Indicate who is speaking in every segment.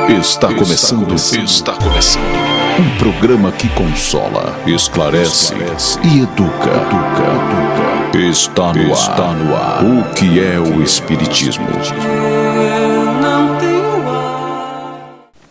Speaker 1: Está começando. Um programa que consola, esclarece e educa. Está no ar. O que é o Espiritismo?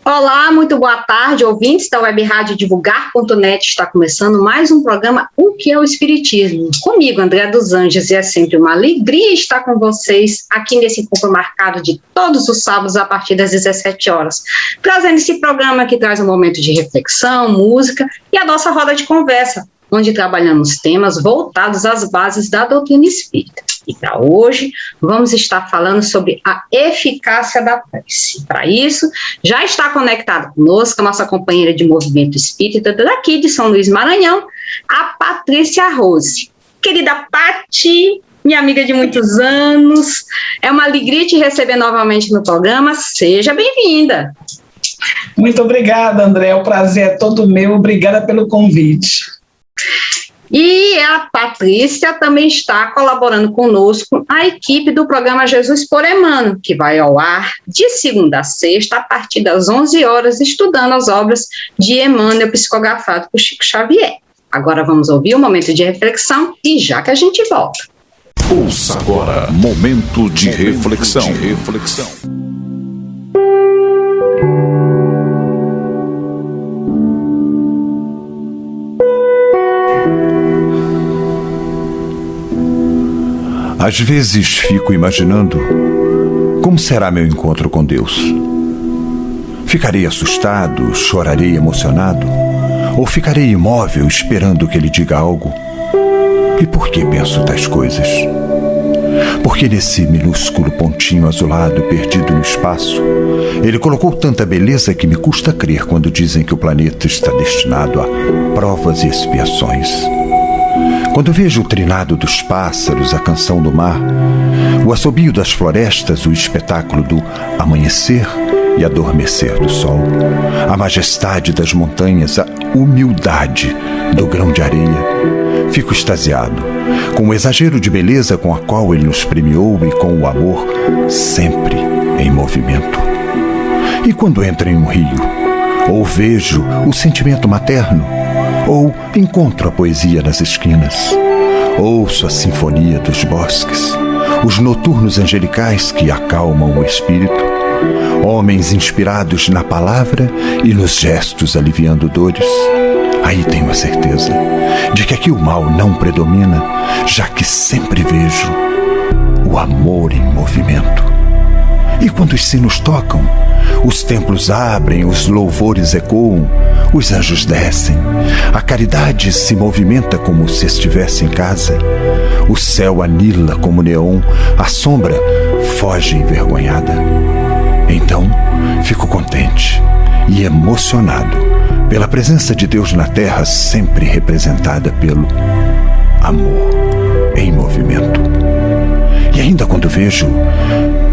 Speaker 2: Olá, muito boa tarde, ouvintes da Web Rádio Divulgar.net. Está começando mais um programa O que é o Espiritismo? Comigo, André dos Anjos, e é sempre uma alegria estar com vocês aqui nesse encontro marcado de todos os sábados a partir das 17 horas, trazendo esse programa que traz um momento de reflexão, música e a nossa roda de conversa, onde trabalhamos temas voltados às bases da doutrina espírita. E para hoje, vamos estar falando sobre a eficácia da prece. Para isso, já está conectado conosco a nossa companheira de movimento espírita daqui de São Luís Maranhão, a Patrícia Rose. Querida Pati, minha amiga de muitos anos, é uma alegria te receber novamente no programa. Seja bem-vinda.
Speaker 3: Muito obrigada, André. O prazer é todo meu. Obrigada pelo convite.
Speaker 2: E a Patrícia também está colaborando conosco, a equipe do programa Jesus por Emmanuel, que vai ao ar de segunda a sexta, a partir das 11 horas, estudando as obras de Emmanuel, psicografado por Chico Xavier. Agora vamos ouvir um momento de reflexão e já que a gente volta.
Speaker 1: Ouça agora, momento de reflexão.
Speaker 4: Às vezes fico imaginando como será meu encontro com Deus. Ficarei assustado, chorarei emocionado, ou ficarei imóvel esperando que Ele diga algo? E por que penso tais coisas? Porque nesse minúsculo pontinho azulado perdido no espaço, Ele colocou tanta beleza que me custa crer quando dizem que o planeta está destinado a provas e expiações. Quando vejo o trinado dos pássaros, a canção do mar, o assobio das florestas, o espetáculo do amanhecer e adormecer do sol, a majestade das montanhas, a humildade do grão de areia, fico extasiado com o exagero de beleza com a qual Ele nos premiou e com o amor sempre em movimento. E quando entro em um rio, ou vejo o sentimento materno, ou encontro a poesia nas esquinas, ouço a sinfonia dos bosques, os noturnos angelicais que acalmam o espírito, homens inspirados na palavra e nos gestos aliviando dores, aí tenho a certeza de que aqui o mal não predomina, já que sempre vejo o amor em movimento. E quando os sinos tocam, os templos abrem, os louvores ecoam, os anjos descem, a caridade se movimenta como se estivesse em casa, o céu anila como neon, a sombra foge envergonhada. Então, fico contente e emocionado pela presença de Deus na terra, sempre representada pelo amor em movimento. E ainda quando vejo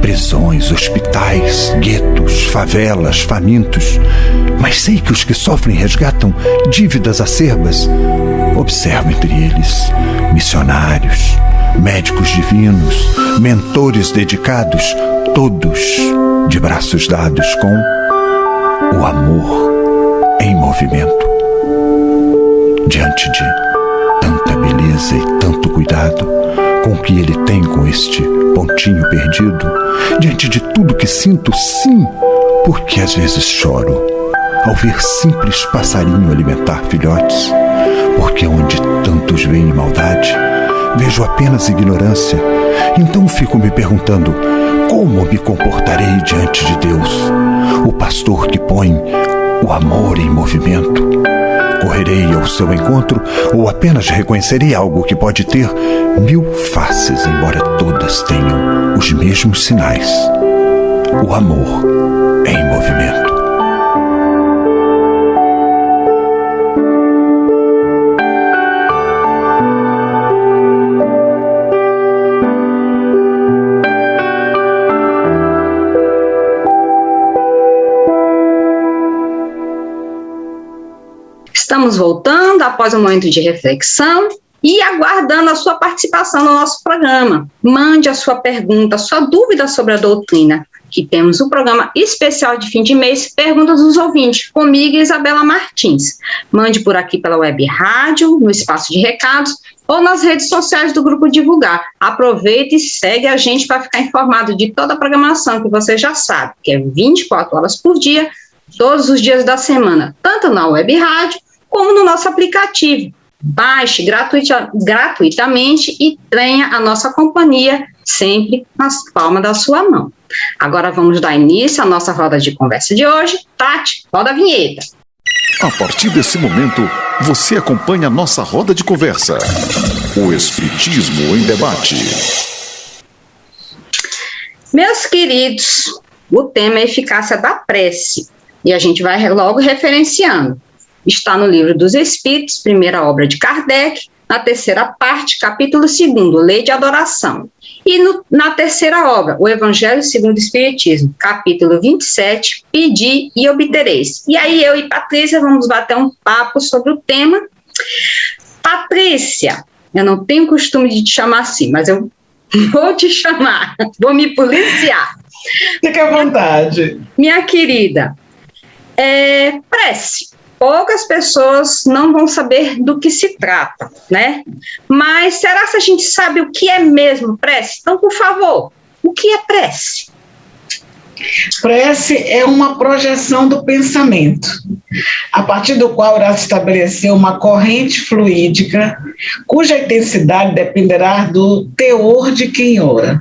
Speaker 4: prisões, hospitais, guetos, favelas, famintos, mas sei que os que sofrem resgatam dívidas acerbas, observo entre eles missionários, médicos divinos, mentores dedicados, todos de braços dados com o amor em movimento. Diante de tanta beleza e tanto cuidado com que Ele tem com este pontinho perdido, diante de tudo que sinto, sim, porque às vezes choro ao ver simples passarinho alimentar filhotes, porque onde tantos veem maldade, vejo apenas ignorância. Então fico me perguntando, como me comportarei diante de Deus, o pastor que põe o amor em movimento? Correrei ao seu encontro ou apenas reconhecerei algo que pode ter 1000 faces, embora todas tenham os mesmos sinais? O amor em movimento.
Speaker 2: Estamos voltando após um momento de reflexão e aguardando a sua participação no nosso programa. Mande a sua pergunta, a sua dúvida sobre a doutrina. que temos o programa especial de fim de mês, Perguntas dos Ouvintes, comigo e Isabela Martins. Mande por aqui pela web rádio, no espaço de recados, ou nas redes sociais do Grupo Divulgar. Aproveite e segue a gente para ficar informado de toda a programação, que você já sabe, que é 24 horas por dia, todos os dias da semana, tanto na web rádio, como no nosso aplicativo. Baixe gratuitamente e tenha a nossa companhia sempre nas palmas da sua mão. Agora vamos dar início à nossa roda de conversa de hoje. Tati, roda a vinheta.
Speaker 1: A partir desse momento, você acompanha a nossa roda de conversa. O Espiritismo em Debate.
Speaker 2: Meus queridos, o tema é a eficácia da prece. E a gente vai logo referenciando. Está no Livro dos Espíritos, primeira obra de Kardec, na terceira parte, capítulo 2º, Lei de Adoração. E na terceira obra, o Evangelho segundo o Espiritismo, capítulo 27, Pedi e Obtereis. E aí eu e Patrícia vamos bater um papo sobre o tema. Patrícia, eu não tenho costume de te chamar assim, mas eu vou te chamar, vou me policiar.
Speaker 3: Fique à vontade.
Speaker 2: Minha querida, prece. Poucas pessoas não vão saber do que se trata, né? Mas será que a gente sabe o que é mesmo prece? Então, por favor, o que é prece?
Speaker 3: Prece é uma projeção do pensamento, a partir do qual irá se estabelecer uma corrente fluídica, cuja intensidade dependerá do teor de quem ora.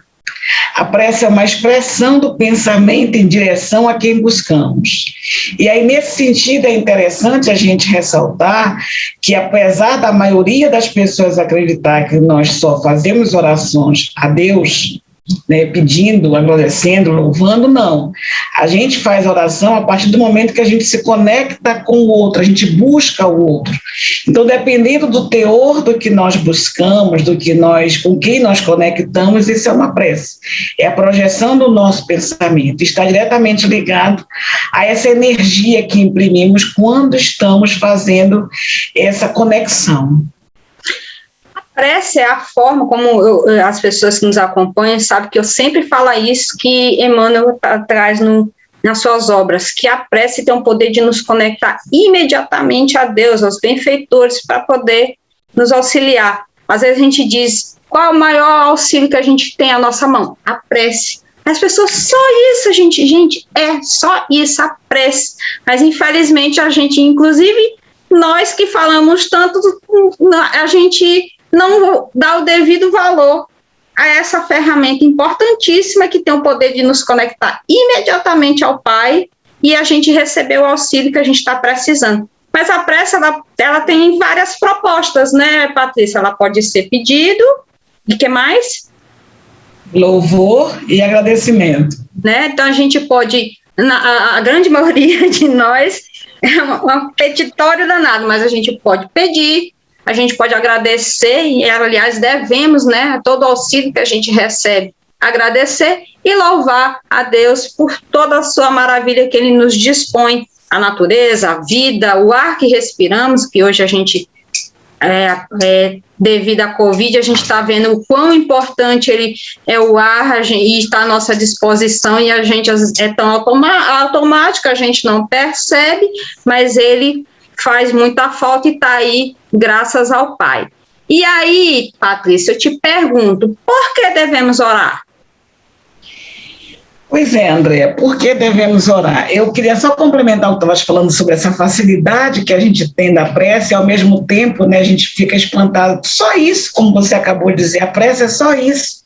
Speaker 3: A prece é uma expressão do pensamento em direção a quem buscamos. E aí, nesse sentido, é interessante a gente ressaltar que, apesar da maioria das pessoas acreditar que nós só fazemos orações a Deus, né, pedindo, agradecendo, louvando, não. A gente faz oração a partir do momento que a gente se conecta com o outro, a gente busca o outro. Então, dependendo do teor do que nós buscamos, com quem nós conectamos, isso é uma prece. É a projeção do nosso pensamento, está diretamente ligado a essa energia que imprimimos quando estamos fazendo essa conexão.
Speaker 2: Prece é a forma como as pessoas que nos acompanham sabem que eu sempre falo isso, que Emmanuel traz nas suas obras, que a prece tem o poder de nos conectar imediatamente a Deus, aos benfeitores, para poder nos auxiliar. Às vezes a gente diz, qual é o maior auxílio que a gente tem à nossa mão? A prece. As pessoas, só isso, gente, é só isso, a prece. Mas infelizmente a gente, inclusive nós que falamos tanto, a gente não dá o devido valor a essa ferramenta importantíssima que tem o poder de nos conectar imediatamente ao Pai e a gente receber o auxílio que a gente está precisando. Mas a prece, ela tem várias propostas, né, Patrícia? Ela pode ser pedido, e o que mais?
Speaker 3: Louvor e agradecimento.
Speaker 2: Né? Então a gente pode, a grande maioria de nós, é um petitório danado, mas a gente pode pedir, a gente pode agradecer, e aliás devemos, né, todo o auxílio que a gente recebe, agradecer e louvar a Deus por toda a sua maravilha que Ele nos dispõe, a natureza, a vida, o ar que respiramos, que hoje a gente, devido à Covid, a gente está vendo o quão importante ele é o ar, e está à nossa disposição, e a gente é tão automático, a gente não percebe, mas ele faz muita falta e está aí graças ao Pai. E aí, Patrícia, eu te pergunto, por que devemos orar?
Speaker 3: Pois é, Andréa, por que devemos orar? Eu queria só complementar o que tu estavas falando sobre essa facilidade que a gente tem da prece, e ao mesmo tempo, né, a gente fica espantado. Só isso, como você acabou de dizer, a prece é só isso.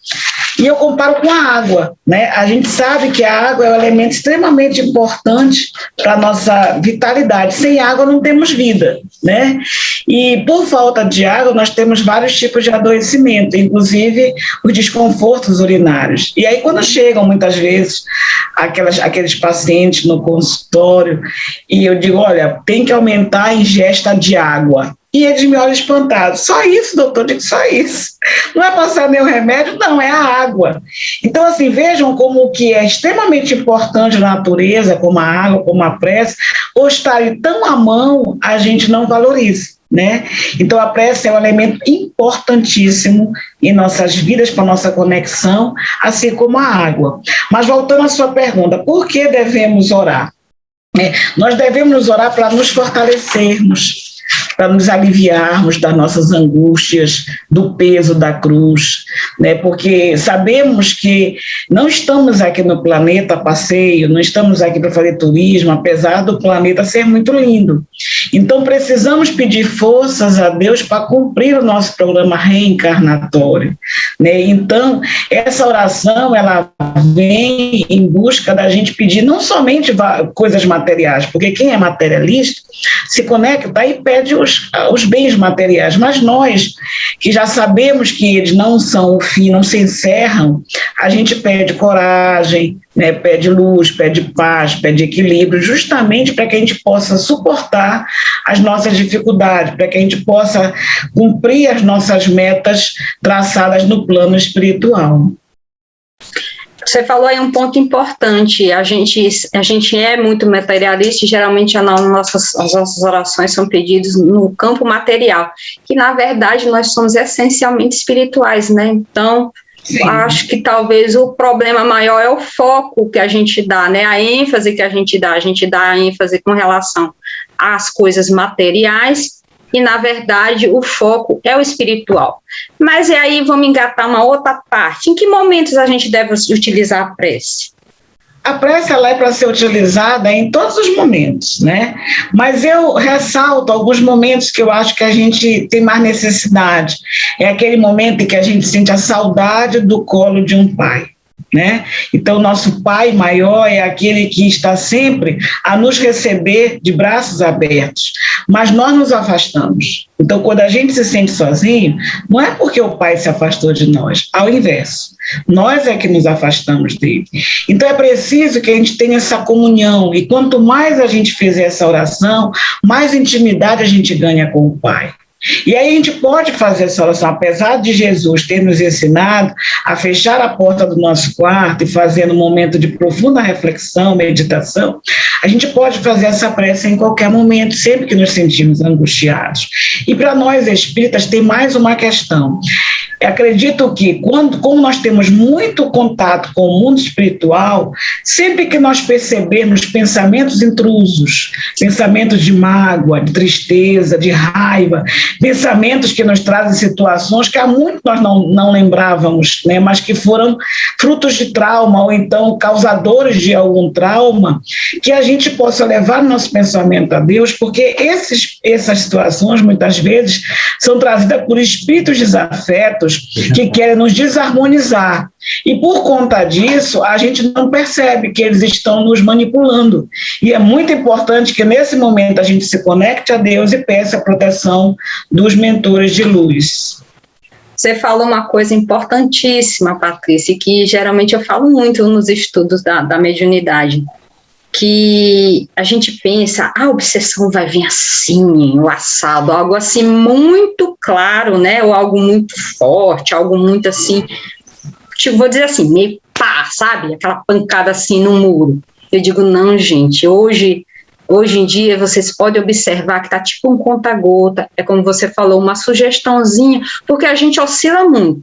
Speaker 3: E eu comparo com a água, né? A gente sabe que a água é um elemento extremamente importante para a nossa vitalidade. Sem água não temos vida, né? E por falta de água nós temos vários tipos de adoecimento, inclusive os desconfortos urinários. E aí quando chegam muitas vezes aqueles pacientes no consultório e eu digo, olha, tem que aumentar a ingesta de água. E eles me olham espantados. Só isso, doutor? Eu digo, só isso. Não é passar nenhum remédio? Não, é a água. Então, assim, vejam como o que é extremamente importante na natureza, como a água, como a prece, ou estarem tão à mão, a gente não valoriza, né? Então a prece é um elemento importantíssimo em nossas vidas, para nossa conexão, assim como a água. Mas voltando à sua pergunta, por que devemos orar? Nós devemos orar para nos fortalecermos, para nos aliviarmos das nossas angústias, do peso da cruz, né? Porque sabemos que não estamos aqui no planeta a passeio, não estamos aqui para fazer turismo, apesar do planeta ser muito lindo. Então precisamos pedir forças a Deus para cumprir o nosso programa reencarnatório, né? Então essa oração, ela vem em busca da gente pedir não somente coisas materiais, porque quem é materialista se conecta e pede os bens materiais, mas nós, que já sabemos que eles não são o fim, não se encerram, a gente pede coragem, né, pede luz, pede paz, pede equilíbrio, justamente para que a gente possa suportar as nossas dificuldades, para que a gente possa cumprir as nossas metas traçadas no plano espiritual.
Speaker 2: Você falou aí um ponto importante, a gente é muito materialista e geralmente as nossas orações são pedidas no campo material, que na verdade nós somos essencialmente espirituais, né? Então, sim, acho que talvez o problema maior é o foco que a gente dá, né? A ênfase que a gente dá ênfase com relação às coisas materiais, e, na verdade, o foco é o espiritual. Mas e aí vamos engatar uma outra parte. Em que momentos a gente deve utilizar a prece?
Speaker 3: A prece, ela é para ser utilizada em todos os momentos, né? Mas eu ressalto alguns momentos que eu acho que a gente tem mais necessidade. É aquele momento em que a gente sente a saudade do colo de um pai, né? Então, nosso pai maior é aquele que está sempre a nos receber de braços abertos, mas nós nos afastamos. Então, quando a gente se sente sozinho, não é porque o pai se afastou de nós, ao inverso, nós é que nos afastamos dele. Então, é preciso que a gente tenha essa comunhão, e quanto mais a gente fizer essa oração, mais intimidade a gente ganha com o pai. E aí a gente pode fazer essa oração, apesar de Jesus ter nos ensinado a fechar a porta do nosso quarto e fazer um momento de profunda reflexão, meditação, a gente pode fazer essa prece em qualquer momento, sempre que nos sentimos angustiados. E para nós espíritas tem mais uma questão. Eu acredito que como nós temos muito contato com o mundo espiritual, sempre que nós percebermos pensamentos intrusos, pensamentos de mágoa, de tristeza, de raiva, pensamentos que nos trazem situações que há muito nós não lembrávamos, né, mas que foram frutos de trauma ou então causadores de algum trauma, que a gente possa levar nosso pensamento a Deus, porque essas situações muitas vezes são trazidas por espíritos desafetos que querem nos desarmonizar. E por conta disso, a gente não percebe que eles estão nos manipulando. E é muito importante que nesse momento a gente se conecte a Deus e peça a proteção dos mentores de luz.
Speaker 2: Você falou uma coisa importantíssima, Patrícia, que geralmente eu falo muito nos estudos da mediunidade, que a gente pensa, a obsessão vai vir assim, o assado, algo assim muito claro, né, ou algo muito forte, algo muito assim, tipo, vou dizer assim, meio pá, sabe, aquela pancada assim no muro. Eu digo, não, gente, hoje em dia vocês podem observar que tá tipo um conta-gota, é como você falou, uma sugestãozinha, porque a gente oscila muito.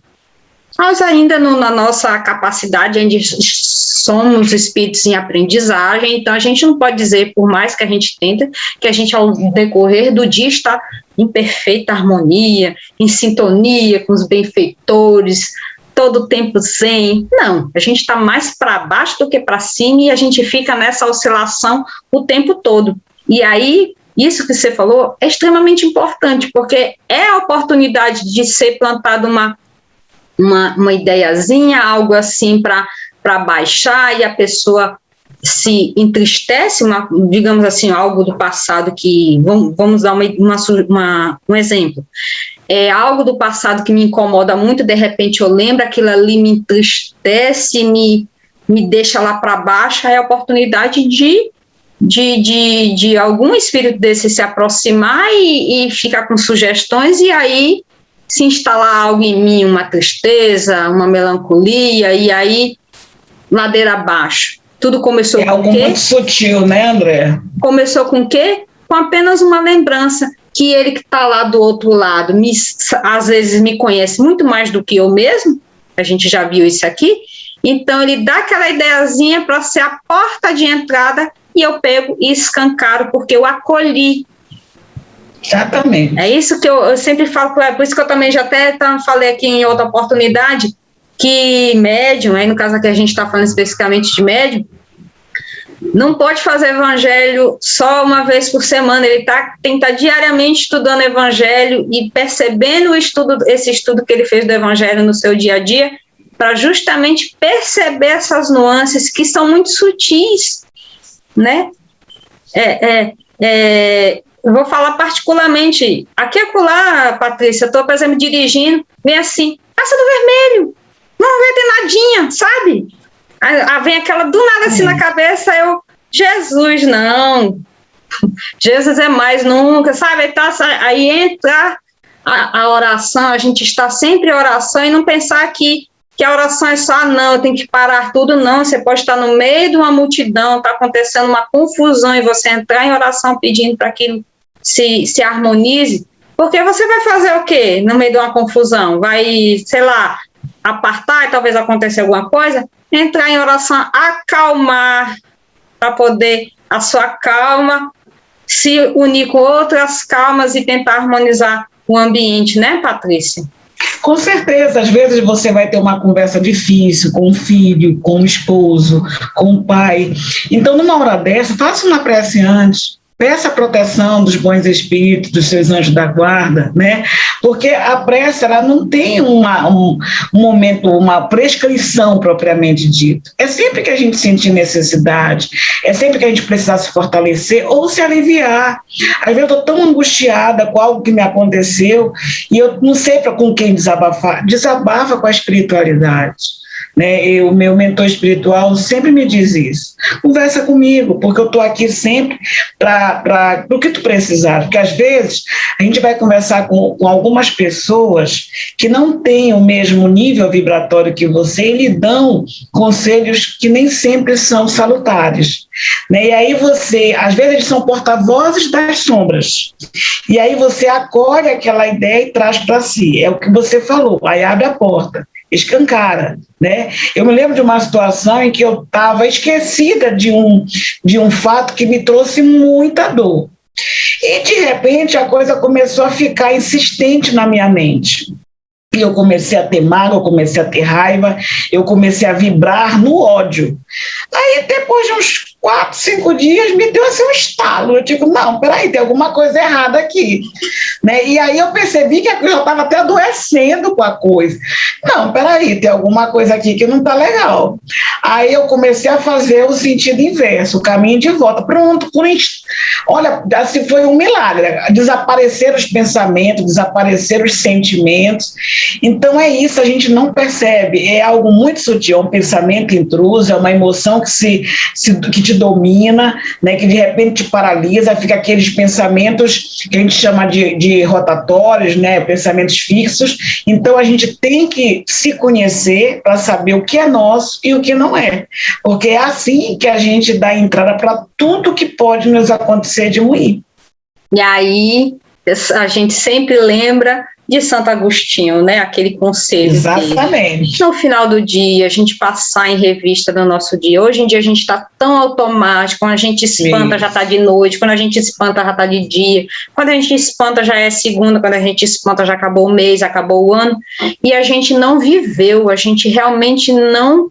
Speaker 2: Nós ainda na nossa capacidade, ainda somos espíritos em aprendizagem, então a gente não pode dizer, por mais que a gente tenta, que a gente ao decorrer do dia está em perfeita harmonia, em sintonia com os benfeitores, todo o tempo zen. Não, a gente está mais para baixo do que para cima e a gente fica nessa oscilação o tempo todo. E aí, isso que você falou é extremamente importante, porque é a oportunidade de ser plantada uma ideiazinha, algo assim para baixar, e a pessoa se entristece, digamos assim, algo do passado que, vamos dar um exemplo, é algo do passado que me incomoda muito, de repente eu lembro, aquilo ali me entristece, me deixa lá para baixo, é a oportunidade de algum espírito desse se aproximar e ficar com sugestões, e aí se instalar algo em mim, uma tristeza, uma melancolia, e aí ladeira abaixo. Tudo começou com o quê?
Speaker 3: É algo muito sutil, né, André?
Speaker 2: Começou com o quê? Com apenas uma lembrança. que ele que está lá do outro lado, às vezes me conhece muito mais do que eu mesmo, a gente já viu isso aqui, então ele dá aquela ideiazinha para ser a porta de entrada e eu pego e escancaro, porque eu acolhi.
Speaker 3: Exatamente.
Speaker 2: É isso que eu sempre falo, por isso que eu também já até falei aqui em outra oportunidade, que médium, aí no caso aqui a gente está falando especificamente de médium, não pode fazer evangelho só uma vez por semana, ele tem que estar diariamente estudando evangelho e percebendo esse estudo que ele fez do evangelho no seu dia a dia, para justamente perceber essas nuances que são muito sutis, né? Eu vou falar particularmente, aqui e acolá, Patrícia, eu estou, por exemplo, dirigindo, vem assim, passa do vermelho, não vai ter nadinha, sabe? Aí vem aquela do nada assim na cabeça, Jesus, não, Jesus é mais nunca, sabe? Aí entra a oração, a gente está sempre em oração e não pensar que a oração é só, não, eu tenho que parar tudo, não, você pode estar no meio de uma multidão, está acontecendo uma confusão e você entrar em oração pedindo para que se harmonize, porque você vai fazer o quê no meio de uma confusão? Vai, sei lá, apartar e talvez aconteça alguma coisa? Entrar em oração, acalmar, para poder a sua calma se unir com outras calmas e tentar harmonizar o ambiente, né, Patrícia?
Speaker 3: Com certeza, às vezes você vai ter uma conversa difícil com o filho, com o esposo, com o pai. Então, numa hora dessa, faça uma prece antes. Peça a proteção dos bons espíritos, dos seus anjos da guarda, né? Porque a prece, ela não tem um momento, uma prescrição propriamente dito. É sempre que a gente sentir necessidade, é sempre que a gente precisar se fortalecer ou se aliviar. Às vezes eu estou tão angustiada com algo que me aconteceu e eu não sei com quem desabafar. Desabafa com a espiritualidade. Né, o meu mentor espiritual sempre me diz isso, conversa comigo, porque eu estou aqui sempre para o que tu precisar, porque às vezes a gente vai conversar com algumas pessoas que não têm o mesmo nível vibratório que você e lhe dão conselhos que nem sempre são salutares, né, e aí você, às vezes eles são porta-vozes das sombras, e aí você acolhe aquela ideia e traz para si, é o que você falou, aí abre a porta, escancara, né? Eu me lembro de uma situação em que eu estava esquecida de um fato que me trouxe muita dor. E, de repente, a coisa começou a ficar insistente na minha mente. E eu comecei a ter mágoa, eu comecei a ter raiva, eu comecei a vibrar no ódio. Aí, depois de uns 4, 5 dias, me deu assim um estalo. Eu digo, não, peraí, tem alguma coisa errada aqui. Né? E aí eu percebi que eu já estava até adoecendo com a coisa. Não, peraí, tem alguma coisa aqui que não está legal. Aí eu comecei a fazer o sentido inverso, o caminho de volta. Pronto, olha, assim foi um milagre. Desapareceram os pensamentos, desapareceram os sentimentos. Então é isso, a gente não percebe. É algo muito sutil, é um pensamento intruso, é uma emoção que te domina, né, que de repente te paralisa, fica aqueles pensamentos que a gente chama de rotatórios, né, pensamentos fixos. Então a gente tem que se conhecer para saber o que é nosso e o que não é, porque é assim que a gente dá entrada para tudo que pode nos acontecer de ruim.
Speaker 2: E aí a gente sempre lembra de Santo Agostinho, né? Aquele conselho.
Speaker 3: Exatamente.
Speaker 2: No final do dia, a gente passar em revista do nosso dia. Hoje em dia a gente está tão automático, quando a gente espanta já está de noite, quando a gente espanta já está de dia, quando a gente espanta já é segunda, quando a gente espanta já acabou o mês, acabou o ano, e a gente não viveu, a gente realmente não,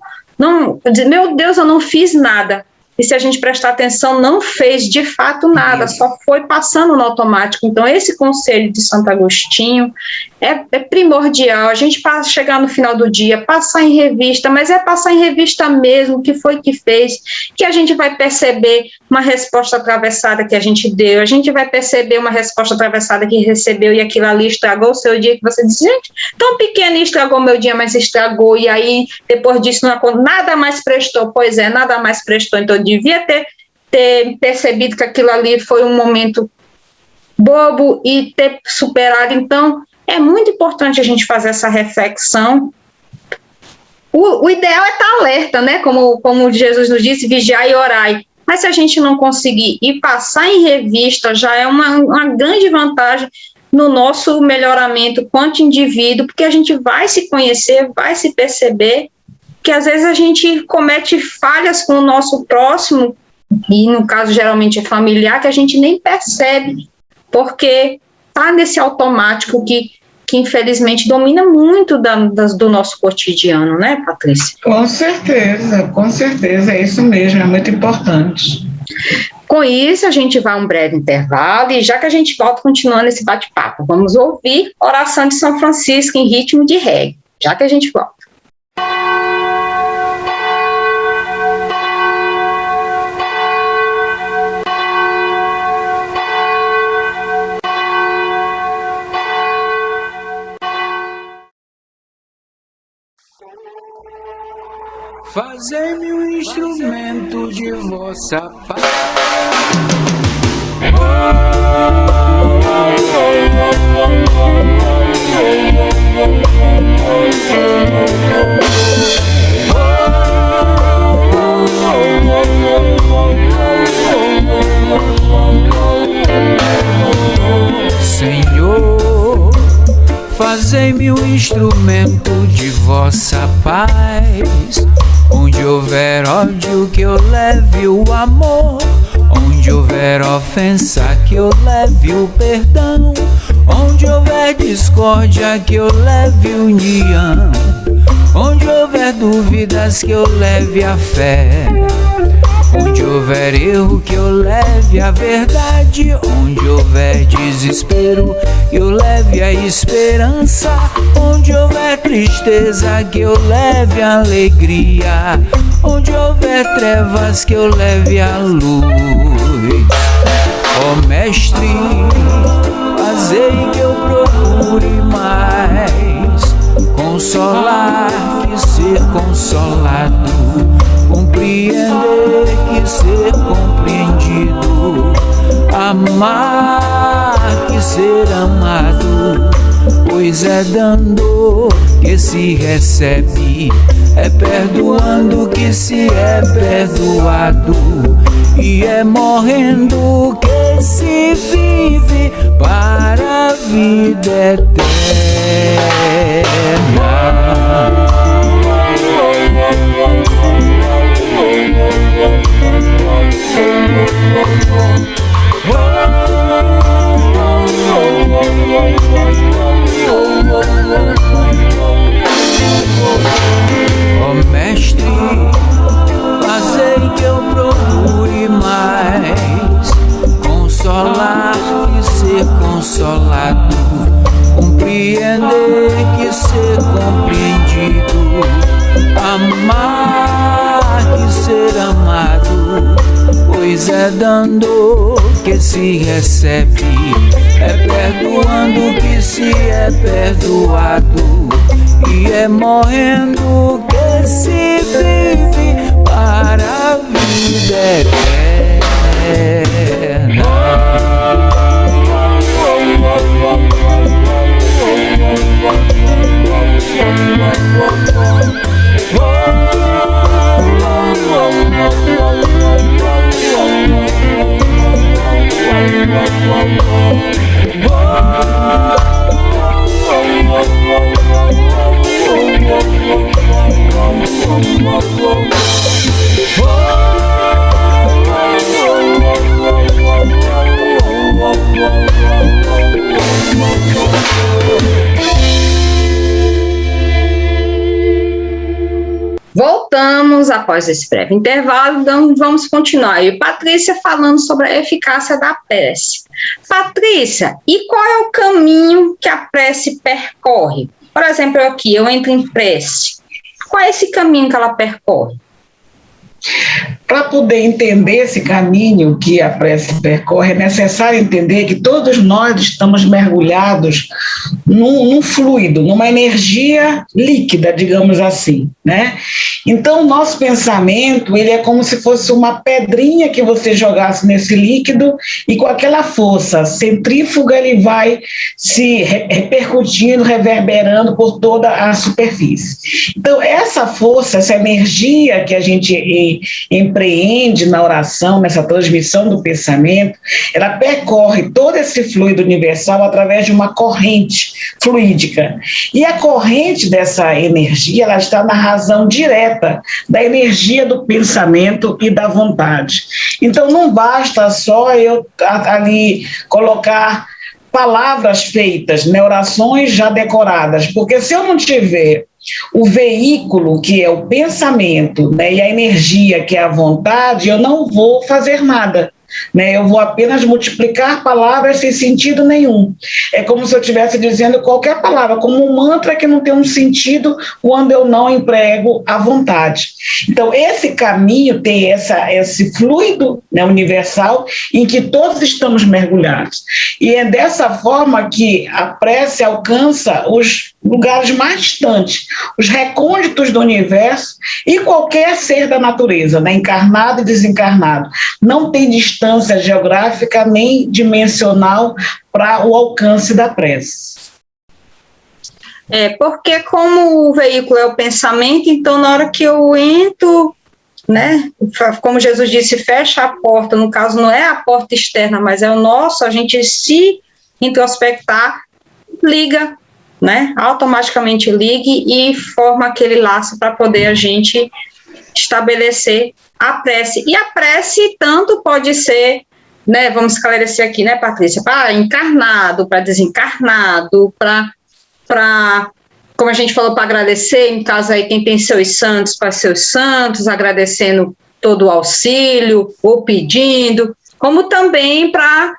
Speaker 2: meu Deus, eu não fiz nada. E se a gente prestar atenção, não fez de fato nada, só foi passando no automático. Então, esse conselho de Santo Agostinho é primordial. A gente chegar no final do dia, passar em revista, mas é passar em revista mesmo, o que foi que fez, que a gente vai perceber uma resposta atravessada que a gente deu, a gente vai perceber uma resposta atravessada que recebeu e aquilo ali estragou o seu dia, que você disse, gente, tão pequeno estragou meu dia, mas estragou, e aí, depois disso, nada mais prestou. Pois é, nada mais prestou, então eu devia ter percebido que aquilo ali foi um momento bobo e ter superado. Então, é muito importante a gente fazer essa reflexão. O ideal é estar alerta, né? Como Jesus nos disse, vigiai e orai. mas se a gente não conseguir e passar em revista, já é uma grande vantagem no nosso melhoramento quanto indivíduo, porque a gente vai se conhecer, vai se perceber, que às vezes a gente comete falhas com o nosso próximo, e no caso geralmente é familiar, que a gente nem percebe, porque está nesse automático que infelizmente domina muito do nosso cotidiano, né, Patrícia?
Speaker 3: Com certeza, é isso mesmo, é muito importante.
Speaker 2: Com isso, a gente vai a um breve intervalo, e já que a gente volta continuando esse bate-papo, vamos ouvir Oração de São Francisco em ritmo de reggae, já que a gente volta.
Speaker 5: Fazei-me um instrumento de vossa paz. Senhor, fazei-me um instrumento de vossa paz. Onde houver ódio, que eu leve o amor. Onde houver ofensa, que eu leve o perdão. Onde houver discórdia, que eu leve união. Onde houver dúvidas, que eu leve a fé. Onde houver erro, que eu leve a verdade. Onde houver desespero, que eu leve a esperança. Onde houver tristeza, que eu leve a alegria. Onde houver trevas, que eu leve a luz. Ó Mestre, fazei que eu procure mais consolar que ser consolado, compreender que ser compreendido, amar que ser amado, pois é dando que se recebe, é perdoando que se é perdoado, e é morrendo que se vive para a vida eterna. Ó Mestre, fazei que eu procure mais consolar que ser consolado, compreender que ser compreendido, amar que ser amado, pois é dando que se recebe, é perdoando que se é perdoado, e é morrendo que se vive para a vida eterna.
Speaker 2: Voltamos após esse breve intervalo, então vamos continuar. E Patrícia falando sobre a eficácia da prece. Patrícia, e qual é o caminho que a prece percorre? Por exemplo, aqui, eu entro em prece. Qual é esse caminho que ela percorre?
Speaker 3: Para poder entender esse caminho que a prece percorre, é necessário entender que todos nós estamos mergulhados num fluido, numa energia líquida, digamos assim, né? Então, o nosso pensamento, ele é como se fosse uma pedrinha que você jogasse nesse líquido e com aquela força centrífuga ele vai se repercutindo, reverberando por toda a superfície. Então, essa força, essa energia que a gente emprega empreende na oração, nessa transmissão do pensamento, ela percorre todo esse fluido universal através de uma corrente fluídica. E a corrente dessa energia, ela está na razão direta da energia do pensamento e da vontade. Então, não basta só eu ali colocar palavras feitas, né, orações já decoradas, porque se eu não tiver o veículo, que é o pensamento, né, e a energia, que é a vontade, eu não vou fazer nada. Né, eu vou apenas multiplicar palavras sem sentido nenhum. É como se eu estivesse dizendo qualquer palavra, como um mantra que não tem um sentido quando eu não emprego a vontade. Então, esse caminho tem esse fluido, né, universal em que todos estamos mergulhados. E é dessa forma que a prece alcança os lugares mais distantes, os recônditos do universo e qualquer ser da natureza, né, encarnado e desencarnado. Não tem distância geográfica nem dimensional para o alcance da prece.
Speaker 2: Porque como o veículo é o pensamento, então na hora que eu entro, né, como Jesus disse, fecha a porta, no caso não é a porta externa, mas é o nosso, a gente se introspectar, liga, né, automaticamente ligue e forma aquele laço para poder a gente estabelecer a prece. E a prece tanto pode ser, né, vamos esclarecer aqui, né, Patrícia, para encarnado, para desencarnado, para, como a gente falou, para agradecer, em caso aí quem tem seus santos, para seus santos, agradecendo todo o auxílio, ou pedindo, como também para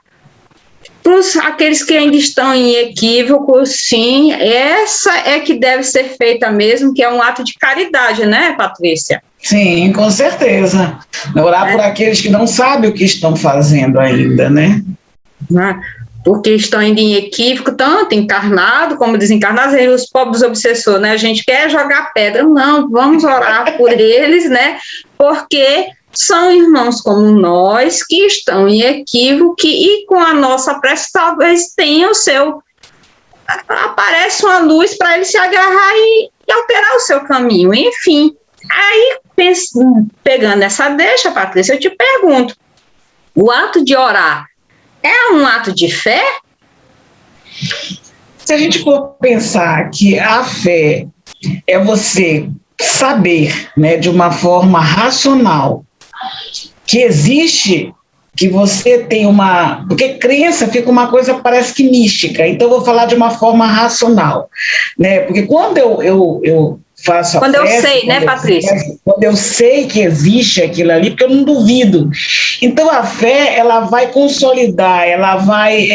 Speaker 2: aqueles que ainda estão em equívoco, sim, essa é que deve ser feita mesmo, que é um ato de caridade, né, Patrícia?
Speaker 3: Sim, com certeza. Orar por aqueles que não sabem o que estão fazendo ainda, né?
Speaker 2: Porque estão ainda em equívoco, tanto encarnado como desencarnado, e os pobres obsessores, né? A gente quer jogar pedra, não, vamos orar por eles, né? Porque são irmãos como nós, que estão em equívoco, e com a nossa prece talvez tenha o seu... aparece uma luz para ele se agarrar e alterar o seu caminho, enfim. Aí, pegando essa deixa, Patrícia, eu te pergunto, o ato de orar é um ato de fé?
Speaker 3: Se a gente for pensar que a fé é você saber, né, de uma forma racional, que existe, que você tem uma... Porque crença fica uma coisa, parece que mística, então eu vou falar de uma forma racional, né? Porque quando eu faço a
Speaker 2: quando
Speaker 3: prece,
Speaker 2: eu sei, né, Patrícia?
Speaker 3: Quando eu sei que existe aquilo ali, porque eu não duvido. Então, a fé, ela vai consolidar, ela vai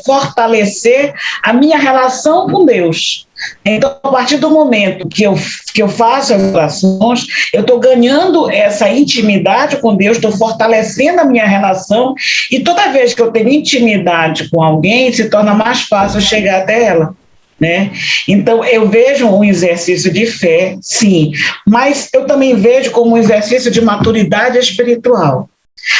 Speaker 3: fortalecer a minha relação com Deus. Então, a partir do momento que eu faço as orações, eu estou ganhando essa intimidade com Deus, estou fortalecendo a minha relação, e toda vez que eu tenho intimidade com alguém, se torna mais fácil chegar até ela. Né? Então, eu vejo um exercício de fé, sim, mas eu também vejo como um exercício de maturidade espiritual.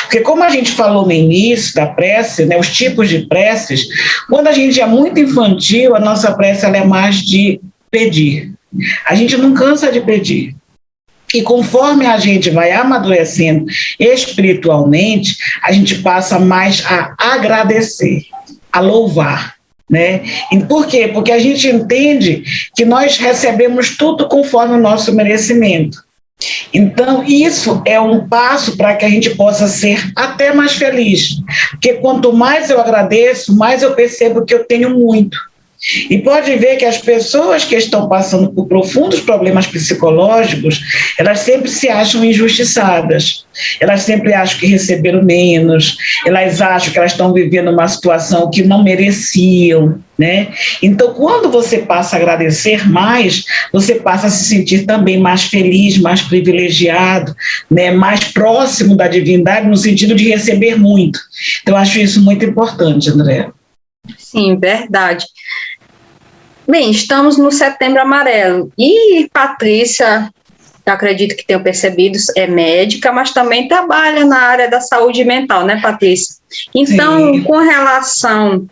Speaker 3: Porque como a gente falou no início da prece, né, os tipos de preces, quando a gente é muito infantil, a nossa prece ela é mais de pedir. A gente não cansa de pedir. E conforme a gente vai amadurecendo espiritualmente, a gente passa mais a agradecer, a louvar. Né? E por quê? Porque a gente entende que nós recebemos tudo conforme o nosso merecimento. Então, isso é um passo para que a gente possa ser até mais feliz. Porque quanto mais eu agradeço, mais eu percebo que eu tenho muito. E pode ver que as pessoas que estão passando por profundos problemas psicológicos, elas sempre se acham injustiçadas, elas sempre acham que receberam menos, elas acham que elas estão vivendo uma situação que não mereciam, né? Então, quando você passa a agradecer mais, você passa a se sentir também mais feliz, mais privilegiado, né? Mais próximo da divindade, no sentido de receber muito. Então, eu acho isso muito importante, André.
Speaker 2: Sim, verdade. Bem, estamos no Setembro Amarelo e Patrícia, eu acredito que tenham percebido, é médica, mas também trabalha na área da saúde mental, né, Patrícia? Então, sim, com relação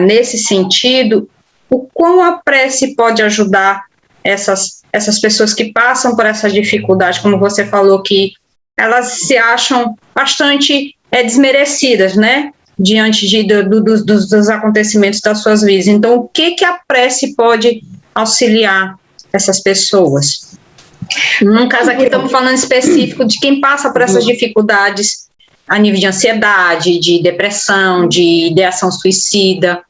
Speaker 2: nesse sentido, o quão a prece pode ajudar essas pessoas que passam por essa dificuldade, como você falou, que elas se acham bastante desmerecidas, né, diante dos acontecimentos das suas vidas. Então, o que a prece pode auxiliar essas pessoas? No caso aqui, estamos falando específico de quem passa por essas dificuldades a nível de ansiedade, de depressão, de ideação suicida.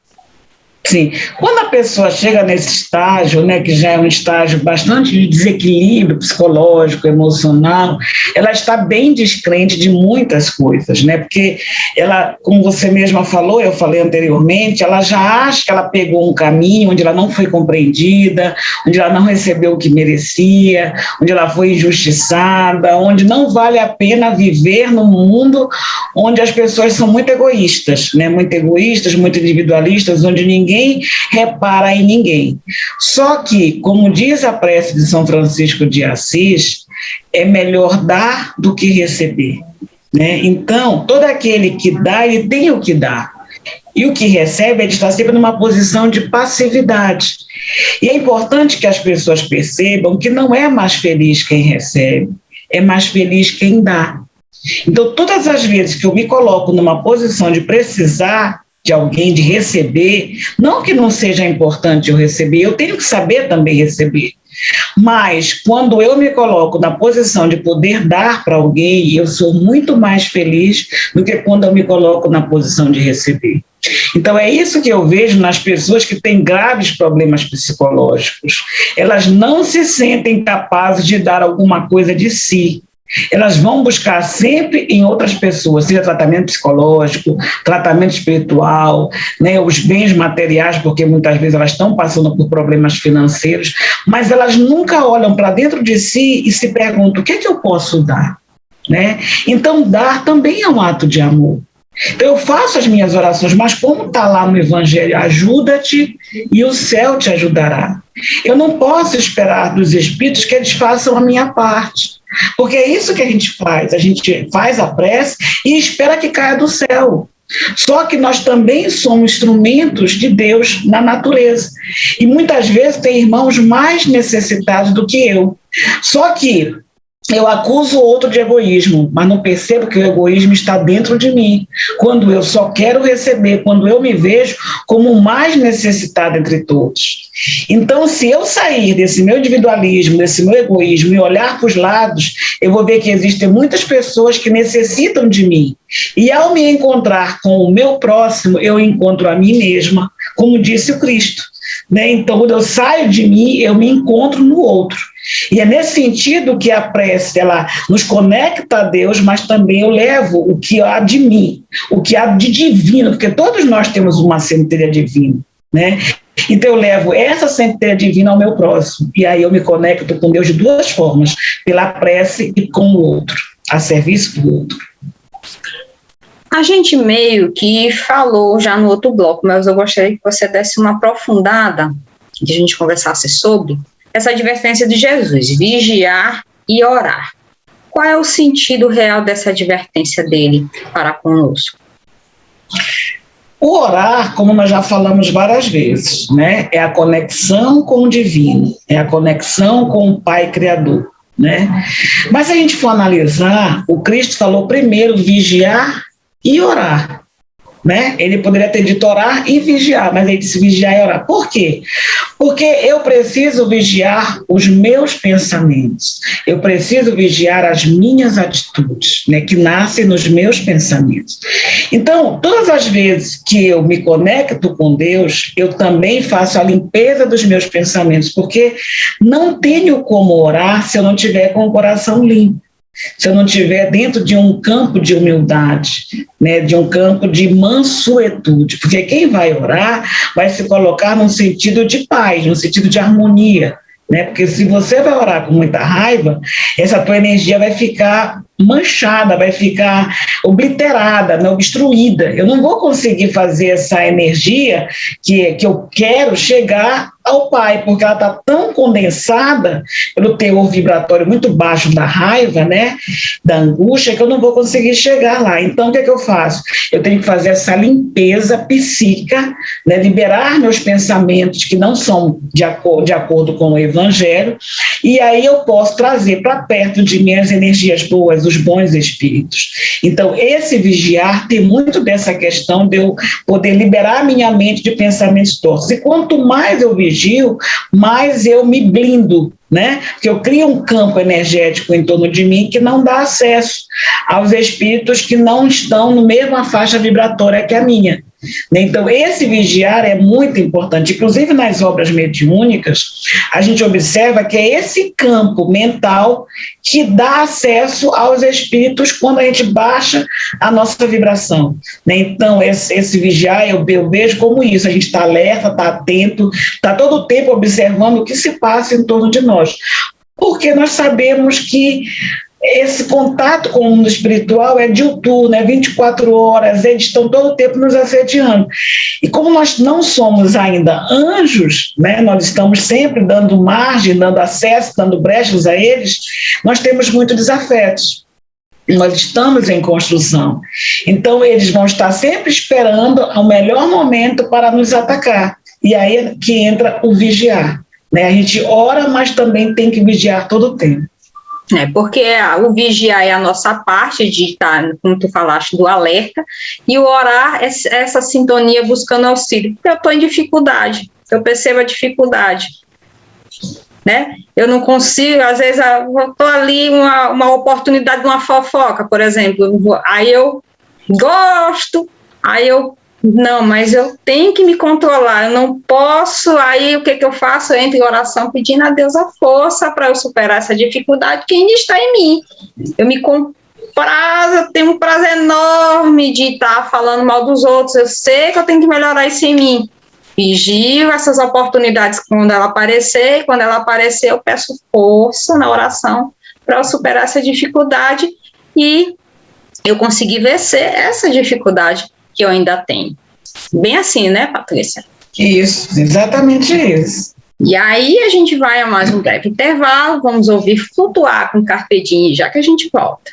Speaker 3: Sim, quando a pessoa chega nesse estágio, né, que já é um estágio bastante de desequilíbrio psicológico, emocional, ela está bem descrente de muitas coisas, né, porque ela, como você mesma falou, eu falei anteriormente, ela já acha que ela pegou um caminho onde ela não foi compreendida, onde ela não recebeu o que merecia, onde ela foi injustiçada, onde não vale a pena viver num mundo onde as pessoas são muito egoístas, né, muito individualistas, onde ninguém repara em ninguém. Só que, como diz a prece de São Francisco de Assis, é melhor dar do que receber, né? Então, todo aquele que dá, ele tem o que dar. E o que recebe, ele está sempre numa posição de passividade. E é importante que as pessoas percebam que não é mais feliz quem recebe, é mais feliz quem dá. Então, todas as vezes que eu me coloco numa posição de precisar de alguém, de receber, não que não seja importante eu receber, eu tenho que saber também receber, mas quando eu me coloco na posição de poder dar para alguém, eu sou muito mais feliz do que quando eu me coloco na posição de receber. Então é isso que eu vejo nas pessoas que têm graves problemas psicológicos. Elas não se sentem capazes de dar alguma coisa de si. Elas vão buscar sempre em outras pessoas, seja tratamento psicológico, tratamento espiritual, né, os bens materiais, porque muitas vezes elas estão passando por problemas financeiros, mas elas nunca olham para dentro de si e se perguntam: o que é que eu posso dar? Né? Então, dar também é um ato de amor. Então, eu faço as minhas orações, mas como está lá no Evangelho, ajuda-te e o céu te ajudará. Eu não posso esperar dos Espíritos que eles façam a minha parte, porque é isso que a gente faz a prece e espera que caia do céu. Só que nós também somos instrumentos de Deus na natureza. E muitas vezes tem irmãos mais necessitados do que eu. Só que eu acuso o outro de egoísmo, mas não percebo que o egoísmo está dentro de mim. Quando eu só quero receber, quando eu me vejo como o mais necessitado entre todos. Então, se eu sair desse meu individualismo, desse meu egoísmo e olhar para os lados, eu vou ver que existem muitas pessoas que necessitam de mim. E ao me encontrar com o meu próximo, eu encontro a mim mesma, como disse o Cristo. Né? Então, quando eu saio de mim, eu me encontro no outro. E é nesse sentido que a prece, ela nos conecta a Deus, mas também eu levo o que há de mim, o que há de divino, porque todos nós temos uma centelha divina, né? Então eu levo essa centelha divina ao meu próximo, e aí eu me conecto com Deus de duas formas, pela prece e com o outro, a serviço do outro.
Speaker 2: A gente meio que falou já no outro bloco, mas eu gostaria que você desse uma aprofundada, que a gente conversasse sobre essa advertência de Jesus, vigiar e orar. Qual é o sentido real dessa advertência dele para conosco?
Speaker 3: O orar, como nós já falamos várias vezes, né, é a conexão com o divino, é a conexão com o Pai Criador, né? Mas se a gente for analisar, o Cristo falou primeiro vigiar e orar, né? Ele poderia ter dito orar e vigiar, mas ele disse vigiar e orar. Por quê? Porque eu preciso vigiar os meus pensamentos, eu preciso vigiar as minhas atitudes, né, que nascem nos meus pensamentos. Então, todas as vezes que eu me conecto com Deus, eu também faço a limpeza dos meus pensamentos, porque não tenho como orar se eu não tiver com o coração limpo. Se eu não estiver dentro de um campo de humildade, né, de um campo de mansuetude, porque quem vai orar vai se colocar num sentido de paz, num sentido de harmonia, né, porque se você vai orar com muita raiva, essa tua energia vai ficar manchada, vai ficar obliterada, né, obstruída. Eu não vou conseguir fazer essa energia que eu quero chegar ao Pai, porque ela está tão condensada pelo teor vibratório muito baixo da raiva, né, da angústia, que eu não vou conseguir chegar lá. Então, o que é que eu faço? Eu tenho que fazer essa limpeza psíquica, né, liberar meus pensamentos que não são de acordo com o Evangelho, e aí eu posso trazer para perto de mim as energias boas, os bons espíritos. Então, esse vigiar tem muito dessa questão de eu poder liberar a minha mente de pensamentos tortos. E quanto mais eu vigio, mais eu me blindo, né? Porque eu crio um campo energético em torno de mim que não dá acesso aos espíritos que não estão na mesma faixa vibratória que a minha. Então, esse vigiar é muito importante. Inclusive, nas obras mediúnicas, a gente observa que é esse campo mental que dá acesso aos espíritos quando a gente baixa a nossa vibração. Então, esse vigiar, eu vejo como isso. A gente está alerta, está atento, está todo o tempo observando o que se passa em torno de nós. Porque nós sabemos que esse contato com o mundo espiritual é diuturno, é 24 horas, eles estão todo o tempo nos assediando. E como nós não somos ainda anjos, né, nós estamos sempre dando margem, dando acesso, dando brechas a eles, nós temos muitos desafetos. Nós estamos em construção. Então, eles vão estar sempre esperando o melhor momento para nos atacar. E aí é que entra o vigiar, né? A gente ora, mas também tem que vigiar todo o tempo.
Speaker 2: Porque o vigiar é a nossa parte de estar, como tu falaste, do alerta, e o orar é essa sintonia buscando auxílio, porque eu estou em dificuldade, eu percebo a dificuldade, né? Eu não consigo, às vezes eu estou ali, uma oportunidade de uma fofoca, por exemplo, aí eu gosto, aí eu não, mas eu tenho que me controlar, eu não posso, aí o que eu faço? Eu entro em oração pedindo a Deus a força para eu superar essa dificuldade que ainda está em mim. Eu me comprazo, eu tenho um prazer enorme de estar falando mal dos outros, eu sei que eu tenho que melhorar isso em mim. Vigio essas oportunidades quando ela aparecer, e quando ela aparecer eu peço força na oração para eu superar essa dificuldade e eu conseguir vencer essa dificuldade que eu ainda tenho. Bem assim, né, Patrícia?
Speaker 3: Isso, exatamente isso.
Speaker 2: E aí a gente vai a mais um breve intervalo, vamos ouvir Flutuar com Carpe Diem, já que a gente volta.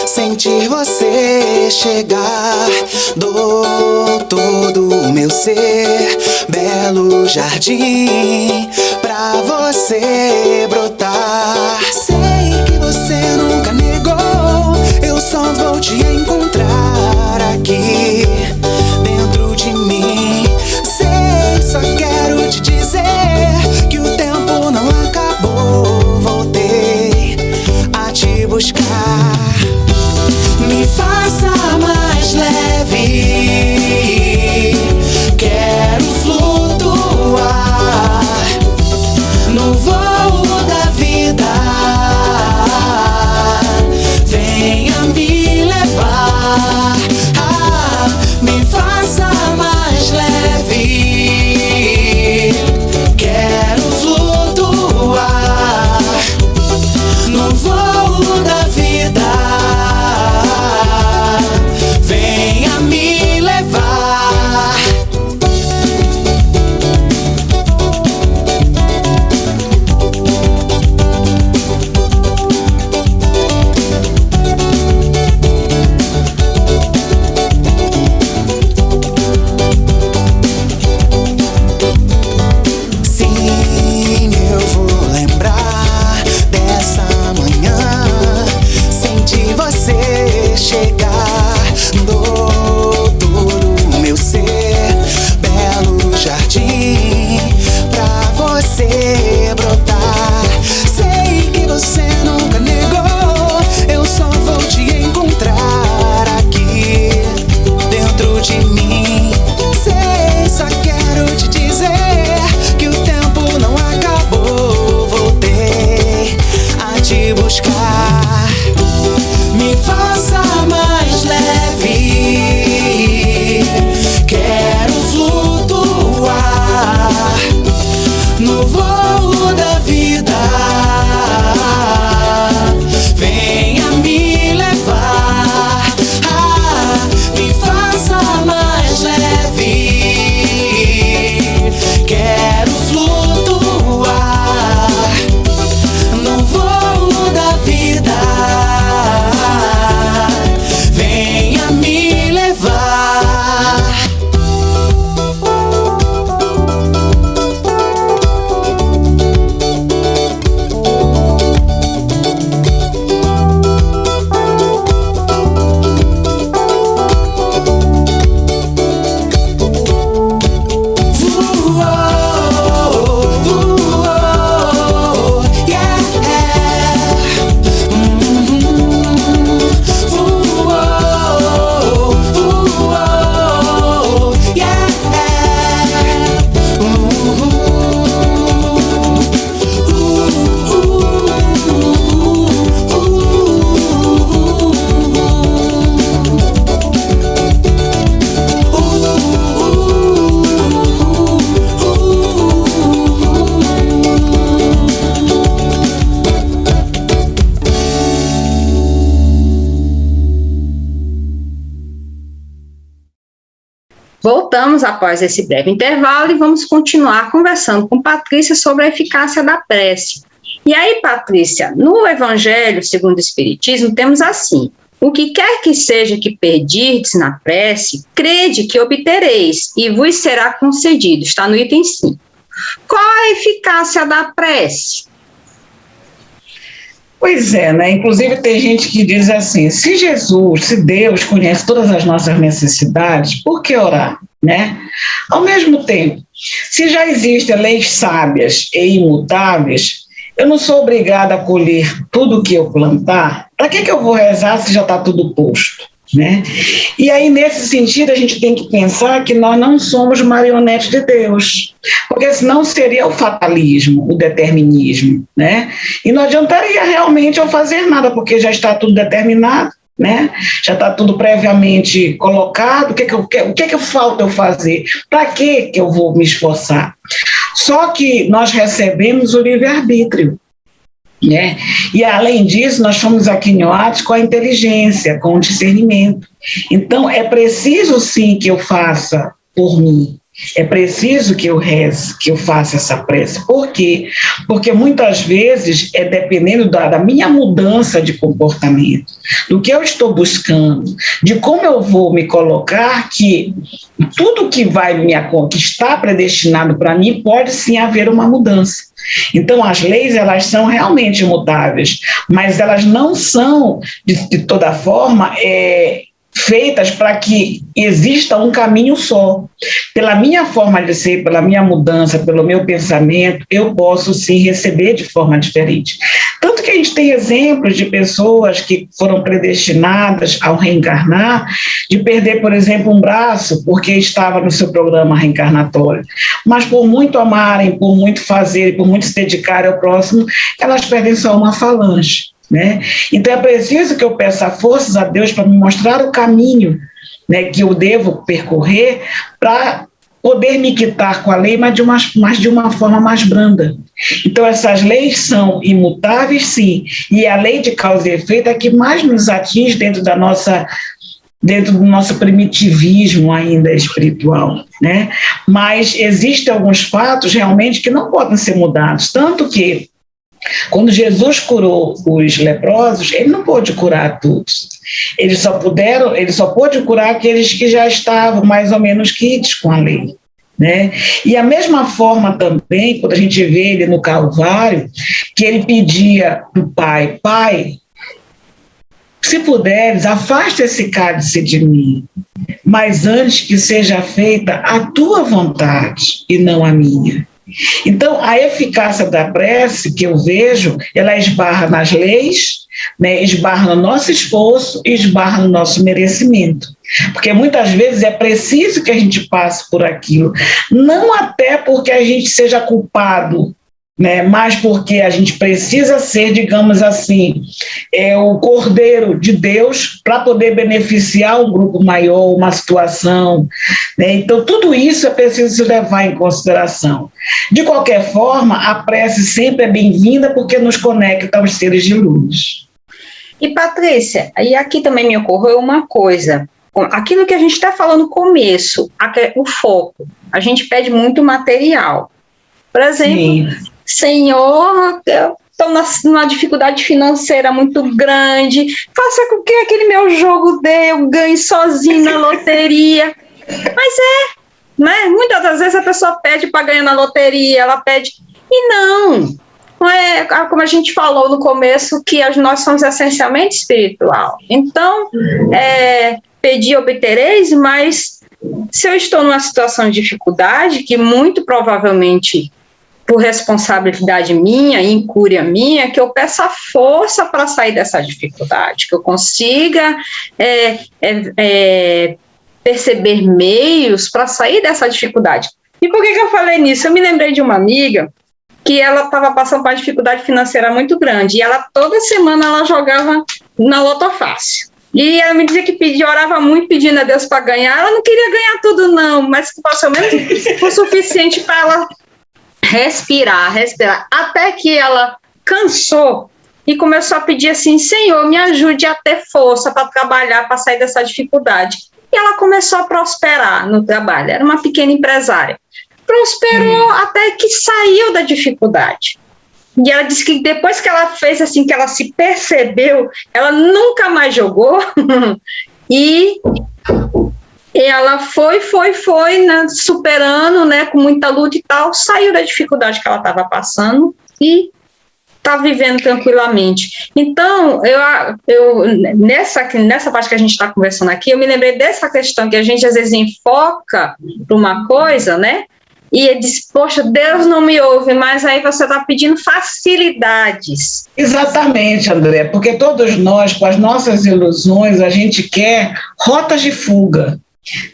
Speaker 6: Sentir você chegar, dou todo o meu ser, belo jardim, pra você brotar. Sei que você nunca negou, eu só vou te encontrar aqui, dentro de mim. Sei, só quero te dizer que o tempo não acabou, voltei a te buscar. Me faça mais leve, quero flutuar no voo da
Speaker 2: Voltamos após esse breve intervalo e vamos continuar conversando com Patrícia sobre a eficácia da prece. E aí, Patrícia, no Evangelho segundo o Espiritismo, temos assim: o que quer que seja que pedirdes na prece, crede que obtereis e vos será concedido. Está no item 5. Qual a eficácia da prece?
Speaker 3: Pois é, né? Inclusive tem gente que diz assim, se Jesus, se Deus conhece todas as nossas necessidades, por que orar, né? Ao mesmo tempo, se já existem leis sábias e imutáveis, eu não sou obrigada a colher tudo o que eu plantar. Para que eu vou rezar se já está tudo posto, né? E aí, nesse sentido, a gente tem que pensar que nós não somos marionetes de Deus, porque senão seria o fatalismo, o determinismo, né? E não adiantaria realmente eu fazer nada, porque já está tudo determinado, né? Já está tudo previamente colocado. O que falta eu fazer? Para que eu vou me esforçar? Só que nós recebemos o livre-arbítrio, né? E, além disso, nós fomos aquinhoados com a inteligência, com o discernimento. Então, é preciso, sim, que eu faça por mim. É preciso que eu reze, que eu faça essa prece. Por quê? Porque muitas vezes é dependendo da minha mudança de comportamento, do que eu estou buscando, de como eu vou me colocar, que tudo que está predestinado para mim pode sim haver uma mudança. Então, as leis, elas são realmente imutáveis, mas elas não são, de toda forma, feitas para que exista um caminho só. Pela minha forma de ser, pela minha mudança, pelo meu pensamento, eu posso sim receber de forma diferente. Tanto que a gente tem exemplos de pessoas que foram predestinadas ao reencarnar, de perder, por exemplo, um braço, porque estava no seu programa reencarnatório. Mas por muito amarem, por muito fazerem, por muito se dedicarem ao próximo, elas perdem só uma falange, né? Então é preciso que eu peça forças a Deus para me mostrar o caminho, né, que eu devo percorrer para poder me quitar com a lei, mas de uma forma mais branda. Então essas leis são imutáveis, sim, e a lei de causa e efeito é que mais nos atinge dentro do nosso primitivismo ainda espiritual, né? Mas existem alguns fatos realmente que não podem ser mudados, tanto que quando Jesus curou os leprosos, ele não pôde curar todos. Ele só pôde curar aqueles que já estavam mais ou menos quites com a lei, né? E a mesma forma também, quando a gente vê ele no Calvário, que ele pedia para o Pai, se puderes, afasta esse cálice de mim, mas antes que seja feita a tua vontade e não a minha. Então, a eficácia da prece que eu vejo, ela esbarra nas leis, né, esbarra no nosso esforço e esbarra no nosso merecimento. Porque muitas vezes é preciso que a gente passe por aquilo, não até porque a gente seja culpado, né, mas porque a gente precisa ser, digamos assim, o Cordeiro de Deus para poder beneficiar um grupo maior, uma situação, né? Então tudo isso é preciso se levar em consideração. De qualquer forma, a prece sempre é bem-vinda porque nos conecta aos seres de luz.
Speaker 2: E Patrícia, e aqui também me ocorreu uma coisa, aquilo que a gente está falando no começo, o foco, a gente pede muito material. Por exemplo, sim. Senhor, eu estou numa dificuldade financeira muito grande, faça com que aquele meu jogo eu ganhe sozinho na loteria. Mas né? Muitas das vezes a pessoa pede para ganhar na loteria, ela pede, e não é como a gente falou no começo, que nós somos essencialmente espiritual. Então, pedir obtereis, mas se eu estou numa situação de dificuldade, que muito provavelmente por responsabilidade minha, incúria minha, que eu peça força para sair dessa dificuldade, que eu consiga perceber meios para sair dessa dificuldade. E por que eu falei nisso? Eu me lembrei de uma amiga que ela estava passando por uma dificuldade financeira muito grande, e ela toda semana ela jogava na Loto Fácil. E ela me dizia que orava muito pedindo a Deus para ganhar. Ela não queria ganhar tudo não, mas que fosse ao menos o suficiente para ela respirar, até que ela cansou e começou a pedir assim, Senhor, me ajude a ter força para trabalhar, para sair dessa dificuldade. e ela começou a prosperar no trabalho. Era uma pequena empresária. Prosperou até que saiu da dificuldade. E ela disse que depois que ela fez assim, que ela se percebeu, ela nunca mais jogou e ela foi, né, superando, né, com muita luta e tal, saiu da dificuldade que ela estava passando e está vivendo tranquilamente. Então, nessa parte que a gente está conversando aqui, eu me lembrei dessa questão que a gente às vezes enfoca para uma coisa, né? E ele diz, poxa, Deus não me ouve, mas aí você está pedindo facilidades.
Speaker 3: Exatamente, André, porque todos nós, com as nossas ilusões, a gente quer rotas de fuga.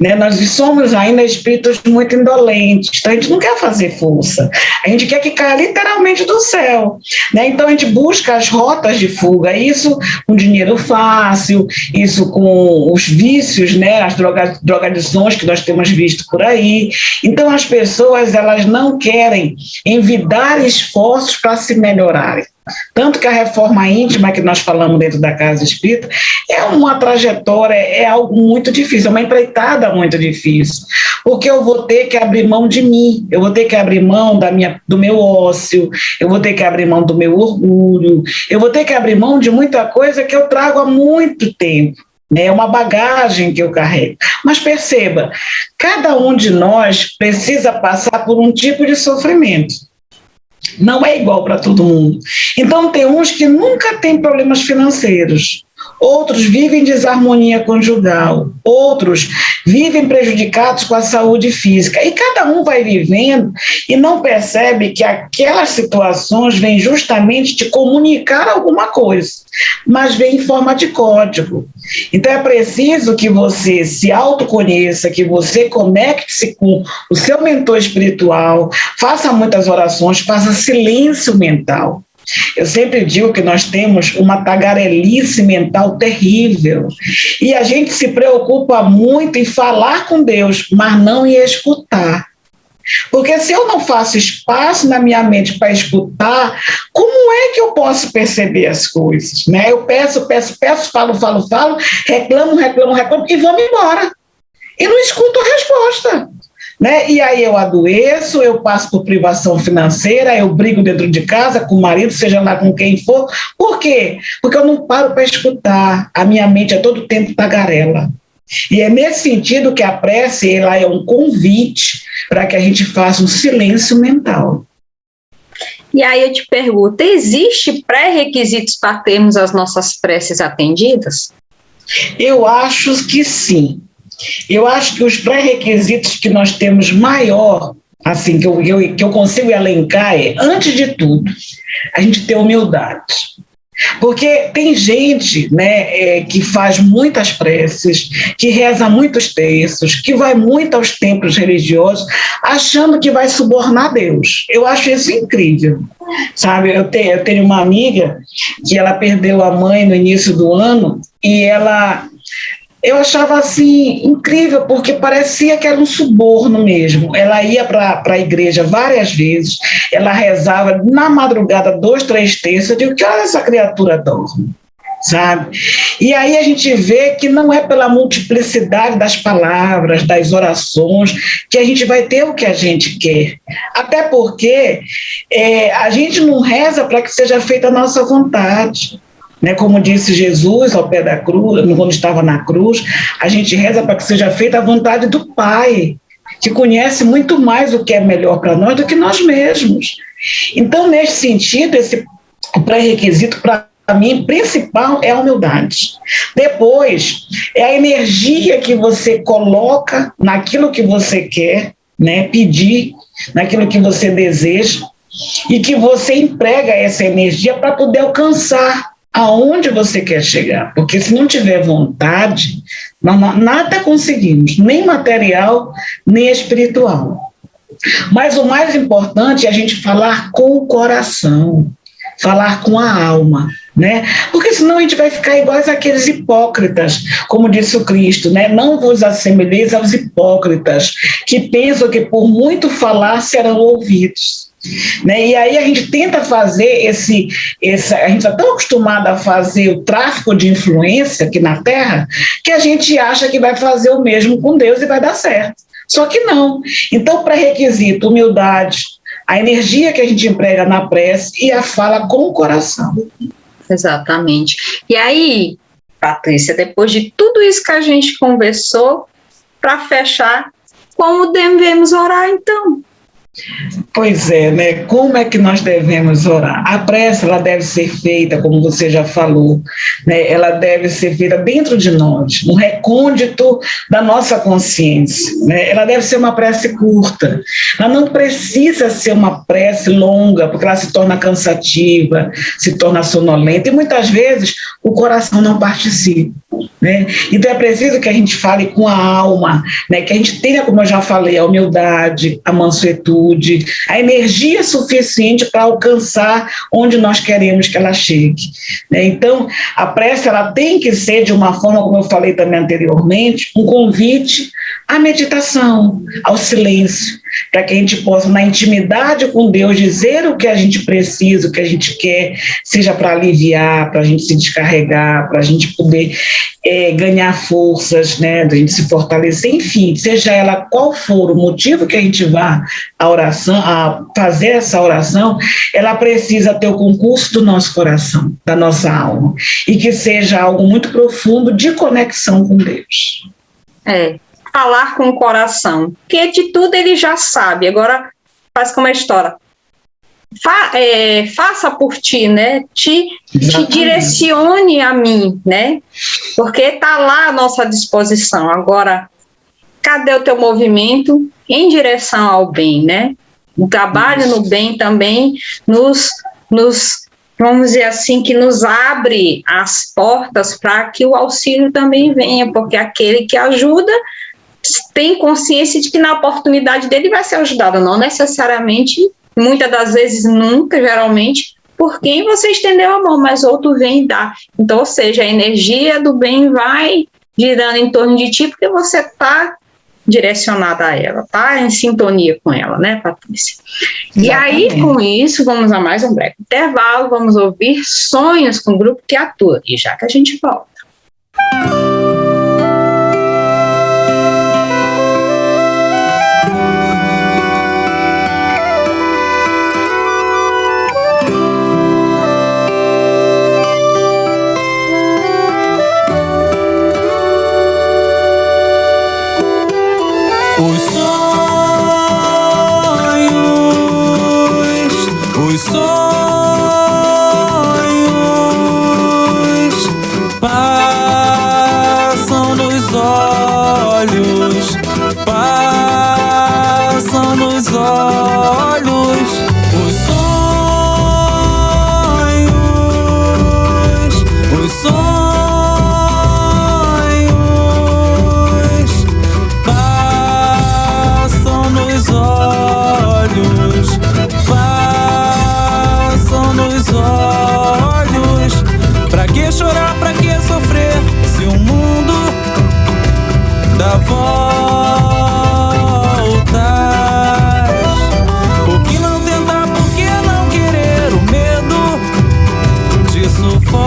Speaker 3: Né? Nós somos ainda espíritos muito indolentes, então a gente não quer fazer força, a gente quer que caia literalmente do céu, né? Então a gente busca as rotas de fuga, isso com dinheiro fácil, isso com os vícios, né? As drogadições que nós temos visto por aí. Então as pessoas, elas não querem envidar esforços para se melhorarem. Tanto que a reforma íntima que nós falamos dentro da Casa Espírita é uma trajetória, é algo muito difícil, é uma empreitada muito difícil, porque eu vou ter que abrir mão de mim, eu vou ter que abrir mão do meu ócio, eu vou ter que abrir mão do meu orgulho, eu vou ter que abrir mão de muita coisa que eu trago há muito tempo. É uma bagagem que eu carrego. Mas perceba, cada um de nós precisa passar por um tipo de sofrimento. Não é igual para todo mundo. Então, tem uns que nunca têm problemas financeiros, outros vivem desarmonia conjugal, outros vivem prejudicados com a saúde física. E cada um vai vivendo e não percebe que aquelas situações vêm justamente te comunicar alguma coisa, mas vem em forma de código. Então é preciso que você se autoconheça, que você conecte-se com o seu mentor espiritual, faça muitas orações, faça silêncio mental. Eu sempre digo que nós temos uma tagarelice mental terrível e a gente se preocupa muito em falar com Deus, mas não em escutar. Porque se eu não faço espaço na minha mente para escutar, como é que eu posso perceber as coisas? Né? Eu peço, falo, reclamo e vou-me embora. E não escuto a resposta. Né? E aí eu adoeço, eu passo por privação financeira, eu brigo dentro de casa com o marido, seja lá com quem for. Por quê? Porque eu não paro para escutar. A minha mente é todo tempo tagarela. E é nesse sentido que a prece ela é um convite para que a gente faça um silêncio mental.
Speaker 2: E aí eu te pergunto, existe pré-requisitos para termos as nossas preces atendidas?
Speaker 3: Eu acho que sim. Eu acho que os pré-requisitos que nós temos maior, assim, que eu consigo elencar é, antes de tudo, a gente ter humildade. Porque tem gente, né, que faz muitas preces, que reza muitos textos, que vai muito aos templos religiosos, achando que vai subornar Deus. Eu acho isso incrível, sabe? Eu tenho uma amiga que ela perdeu a mãe no início do ano e eu achava assim incrível, porque parecia que era um suborno mesmo. Ela ia para a igreja várias vezes, ela rezava na madrugada 2, 3 terços. Eu digo, que hora essa criatura dorme? Sabe? E aí a gente vê que não é pela multiplicidade das palavras, das orações, que a gente vai ter o que a gente quer. Até porque a gente não reza para que seja feita a nossa vontade. Né, como disse Jesus ao pé da cruz, quando estava na cruz, a gente reza para que seja feita a vontade do Pai, que conhece muito mais o que é melhor para nós do que nós mesmos. Então, nesse sentido, esse pré-requisito para mim principal é a humildade. Depois, é a energia que você coloca naquilo que você quer, né, pedir, naquilo que você deseja, e que você emprega essa energia para poder alcançar aonde você quer chegar, porque se não tiver vontade, nada conseguimos, nem material, nem espiritual. Mas o mais importante é a gente falar com o coração, falar com a alma, né? Porque senão a gente vai ficar iguais àqueles hipócritas, como disse o Cristo, né? Não vos assemelheis aos hipócritas, que pensam que por muito falar serão ouvidos. Né? E aí a gente tenta fazer a gente está tão acostumado a fazer o tráfico de influência aqui na Terra, que a gente acha que vai fazer o mesmo com Deus e vai dar certo. Só que não. Então, pré-requisito, humildade, a energia que a gente emprega na prece e a fala com o coração.
Speaker 2: Exatamente. E aí, Patrícia, depois de tudo isso que a gente conversou, para fechar, como devemos orar então?
Speaker 3: Pois é, né? Como é que nós devemos orar? A prece, ela deve ser feita, como você já falou, né? Ela deve ser feita dentro de nós, no recôndito da nossa consciência, né? Ela deve ser uma prece curta. Ela não precisa ser uma prece longa, porque ela se torna cansativa, se torna sonolenta, e muitas vezes o coração não participa, né? Então é preciso que a gente fale com a alma, né? Que a gente tenha, como eu já falei, a humildade, a mansuetude, a energia suficiente para alcançar onde nós queremos que ela chegue, né? Então, a prece ela tem que ser de uma forma, como eu falei também anteriormente, um convite à meditação, ao silêncio, para que a gente possa, na intimidade com Deus, dizer o que a gente precisa, o que a gente quer, seja para aliviar, para a gente se descarregar, para a gente poder ganhar forças, né, da gente se fortalecer, enfim, seja ela qual for o motivo que a gente vá a fazer essa oração, ela precisa ter o concurso do nosso coração, da nossa alma, e que seja algo muito profundo de conexão com Deus.
Speaker 2: Falar com o coração, porque de tudo ele já sabe. Agora faz como a história. Faça por ti, né? Te direcione a mim, né? Porque está lá à nossa disposição. Agora, cadê o teu movimento em direção ao bem, né? O trabalho no bem também nos vamos dizer assim, que nos abre as portas para que o auxílio também venha, porque aquele que ajuda tem consciência de que na oportunidade dele vai ser ajudado, não necessariamente, muitas das vezes nunca, geralmente, por quem você estendeu a mão, mas outro vem e dá. Então, ou seja, a energia do bem vai girando em torno de ti, porque você está direcionada a ela, está em sintonia com ela, né, Patrícia? Exatamente. E aí, com isso, vamos a mais um breve intervalo, vamos ouvir Sonhos com o Grupo que Atua, e já que a gente volta.
Speaker 5: Os sonhos passam nos olhos, passam nos olhos. Os sonhos passam nos olhos, passam nos olhos. Pra que chorar, pra que sofrer, se o mundo dá voltas? Por que não tentar, por que não querer? O medo te sufoca,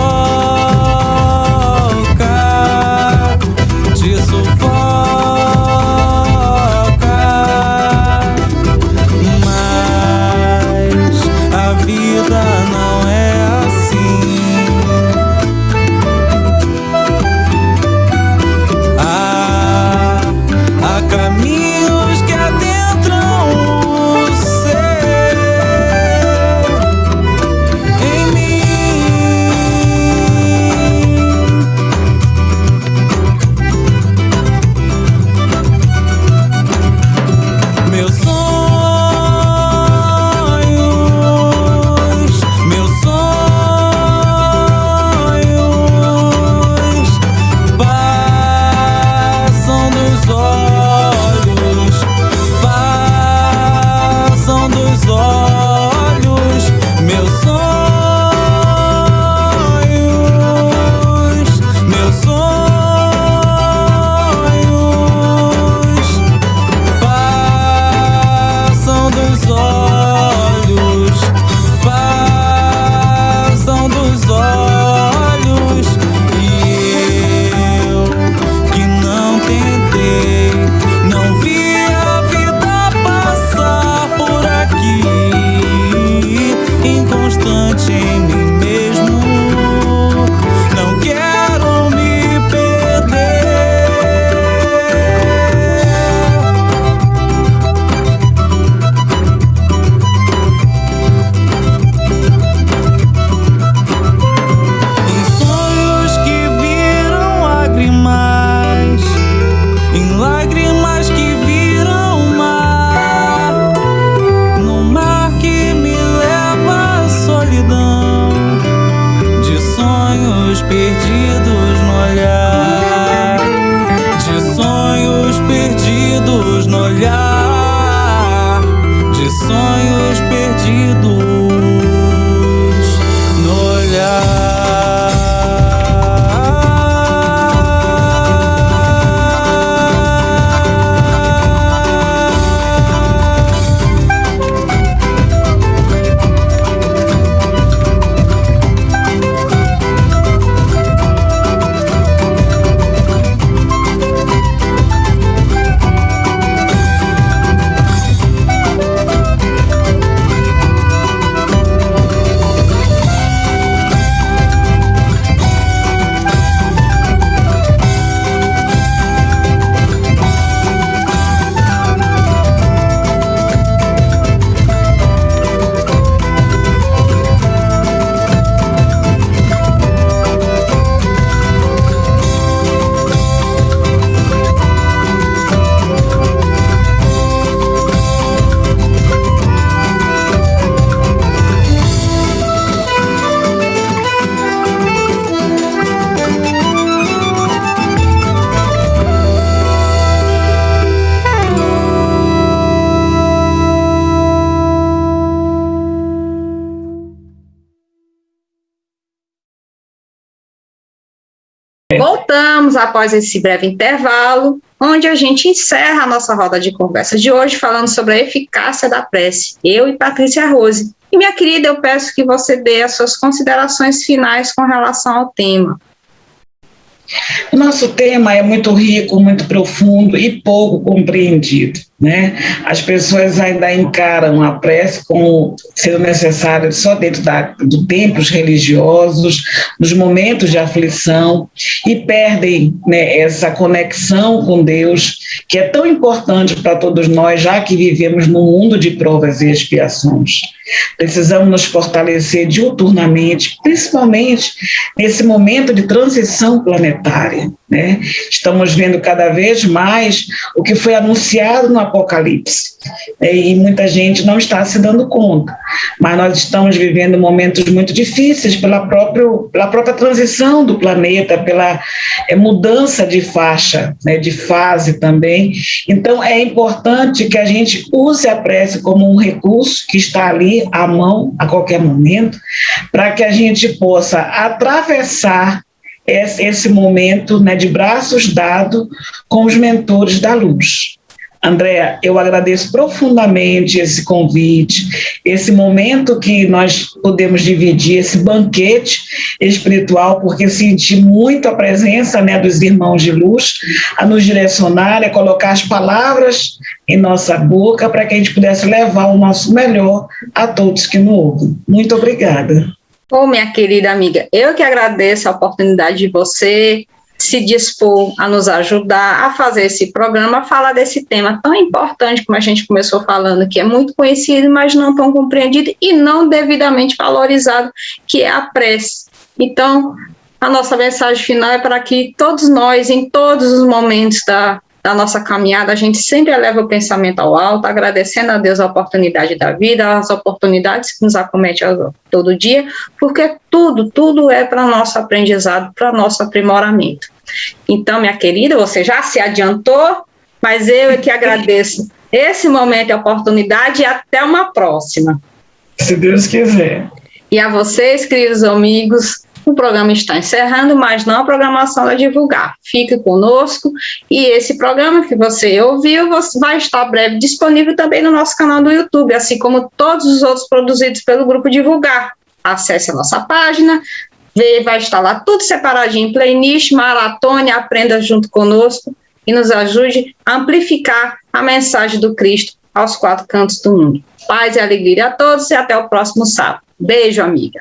Speaker 5: te sufoca. Mas a vida não é assim. Há caminhos que adentram o ser em mim. Meus sonhos passam dos olhos, passam dos olhos. Meus sonhos passam
Speaker 2: voltamos após esse breve intervalo, onde a gente encerra a nossa roda de conversa de hoje falando sobre a eficácia da prece. Eu e Patrícia Rose. E, minha querida, eu peço que você dê as suas considerações finais com relação ao tema.
Speaker 3: O nosso tema é muito rico, muito profundo e pouco compreendido, né? As pessoas ainda encaram a prece como sendo necessária só dentro dos templos religiosos, nos momentos de aflição, e perdem, né, essa conexão com Deus, que é tão importante para todos nós, já que vivemos num mundo de provas e expiações. Precisamos nos fortalecer diuturnamente, principalmente nesse momento de transição planetária, né? Estamos vendo cada vez mais o que foi anunciado no Apocalipse, né? E muita gente não está se dando conta, mas nós estamos vivendo momentos muito difíceis pela própria transição do planeta, pela mudança de faixa, né, de fase também. Então é importante que a gente use a prece como um recurso que está ali à mão a qualquer momento, para que a gente possa atravessar esse momento, né, de braços dados com os mentores da luz. Andréa, eu agradeço profundamente esse convite, esse momento que nós podemos dividir, esse banquete espiritual, porque senti muito a presença, né, dos irmãos de luz a nos direcionar, a colocar as palavras em nossa boca para que a gente pudesse levar o nosso melhor a todos que nos ouvem. Muito obrigada.
Speaker 2: Minha querida amiga, eu que agradeço a oportunidade de você se dispor a nos ajudar a fazer esse programa, a falar desse tema tão importante, como a gente começou falando, que é muito conhecido, mas não tão compreendido e não devidamente valorizado, que é a prece. Então, a nossa mensagem final é para que todos nós, em todos os momentos da nossa caminhada, a gente sempre eleva o pensamento ao alto, agradecendo a Deus a oportunidade da vida, as oportunidades que nos acometem todo dia, porque tudo é para nosso aprendizado, para nosso aprimoramento. Então, minha querida, você já se adiantou, mas eu é que agradeço esse momento e a oportunidade, e até uma próxima.
Speaker 3: Se Deus quiser.
Speaker 2: E a vocês, queridos amigos, o programa está encerrando, mas não a programação é divulgar. Fique conosco, e esse programa que você ouviu vai estar breve disponível também no nosso canal do YouTube, assim como todos os outros produzidos pelo Grupo Divulgar. Acesse a nossa página, vai estar lá tudo separadinho, playlist, maratone, aprenda junto conosco e nos ajude a amplificar a mensagem do Cristo aos 4 cantos do mundo. Paz e alegria a todos e até o próximo sábado. Beijo, amiga.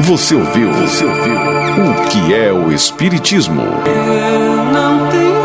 Speaker 1: Você ouviu o que é o Espiritismo?
Speaker 5: Eu não tenho